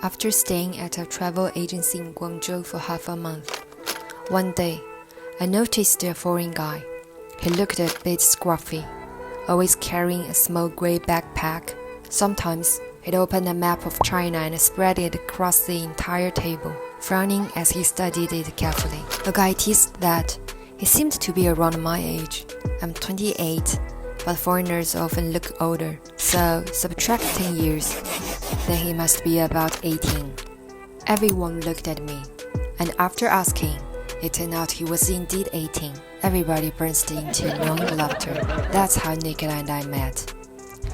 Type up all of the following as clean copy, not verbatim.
After staying at a travel agency in Guangzhou for half a month, one day, I noticed a foreign guy. He looked a bit scruffy, always carrying a small gray backpack. Sometimes, he'd open a map of China and spread it across the entire table, frowning as he studied it carefully. The guy teased that he seemed to be around my age. I'm 28, but foreigners often look older, so subtract 10 years, then he must be about 18. Everyone looked at me, and after asking, it turned out he was indeed 18. Everybody burst into knowing laughter. That's how Nick and I met.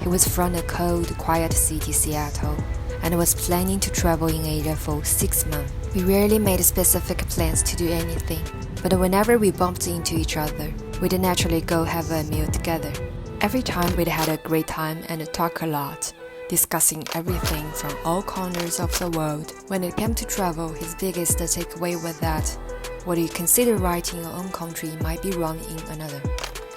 He was from a cold, quiet city, Seattle, and was planning to travel in Asia for 6 months. We rarely made specific plans to do anything, but whenever we bumped into each other, we'd naturally go have a meal together. Every time we'd had a great time and talk a lot, discussing everything from all corners of the world. When it came to travel, his biggest takeaway was that what you consider right in your own country might be wrong in another.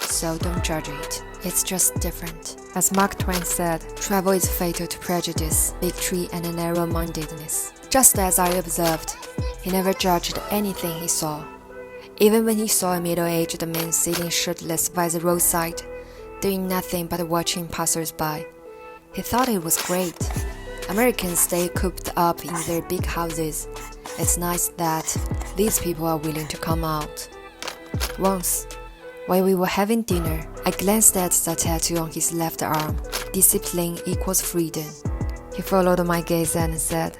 So don't judge it. It's just different. As Mark Twain said, travel is fatal to prejudice, bigotry, and narrow-mindedness. Just as I observed, he never judged anything he saw. Even when he saw a middle-aged man sitting shirtless by the roadside, doing nothing but watching passers-by, he thought it was great. Americans stay cooped up in their big houses. It's nice that these people are willing to come out. Once, while we were having dinner, I glanced at the tattoo on his left arm. Discipline equals freedom. He followed my gaze and said,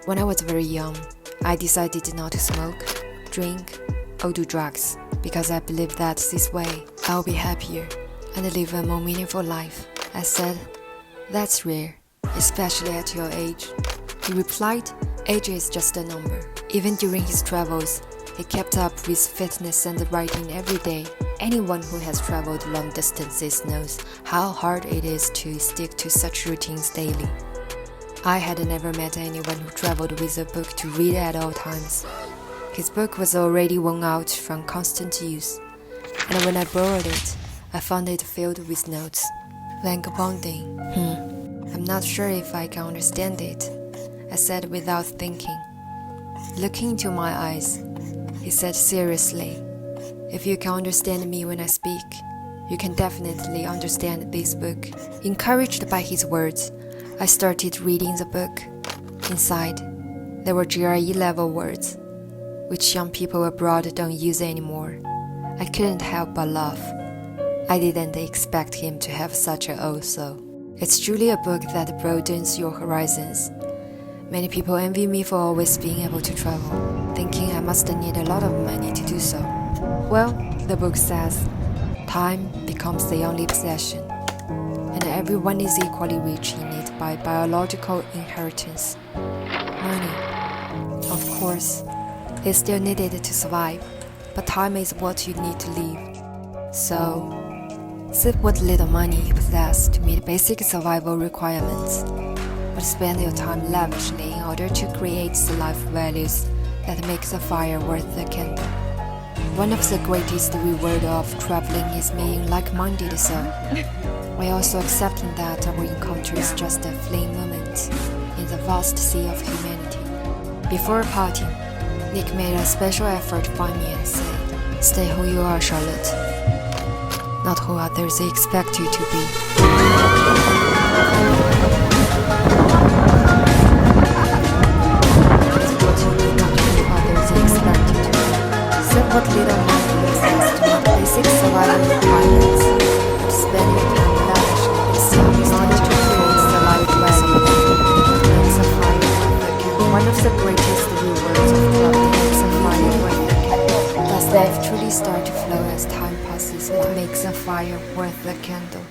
"When I was very young, I decided not to smoke, drink, or do drugs because I believe that this way I'll be happier and live a more meaningful life." I said, "That's rare, especially at your age." He replied, "Age is just a number." Even during his travels, he kept up with fitness and writing every day. Anyone who has traveled long distances knows how hard it is to stick to such routines daily. I had never met anyone who traveled with a book to read at all times. His book was already worn out from constant use, and when I borrowed it, I found it filled with notes. Vagabonding. I'm not sure if I can understand it, I said without thinking. Looking into my eyes, he said seriously, "If you can understand me when I speak, you can definitely understand this book." Encouraged by his words, I started reading the book. Inside, there were GRE level words, which young people abroad don't use anymore. I couldn't help but laugh. I didn't expect him to have such an also. It's truly a book that broadens your horizons. Many people envy me for always being able to travel, thinking I must need a lot of money to do so. Well, the book says, time becomes the only possession, and everyone is equally rich in it by biological inheritance. Money, of course, is still needed to survive, but time is what you need to live. So, save what little money you possess to meet basic survival requirements, but spend your time lavishly in order to create the life values that make the fire worth the candle. One of the greatest rewards of traveling is meeting like-minded souls, while also accepting that our encounter is just a fleeting moment in the vast sea of humanity. Before parting, Nick made a special effort to find me and said, "Stay who you are, Charlotte. Not who others expect you to be." Save what little money you possess to meet basic survival requirements, but spend your time lavishly in order to create the life value that makes a fire worth the candle. One of the greatest rewards of traveling makes a fire worth the candle. Does life truly start to flow as time passes? What makes a fire worth the candle?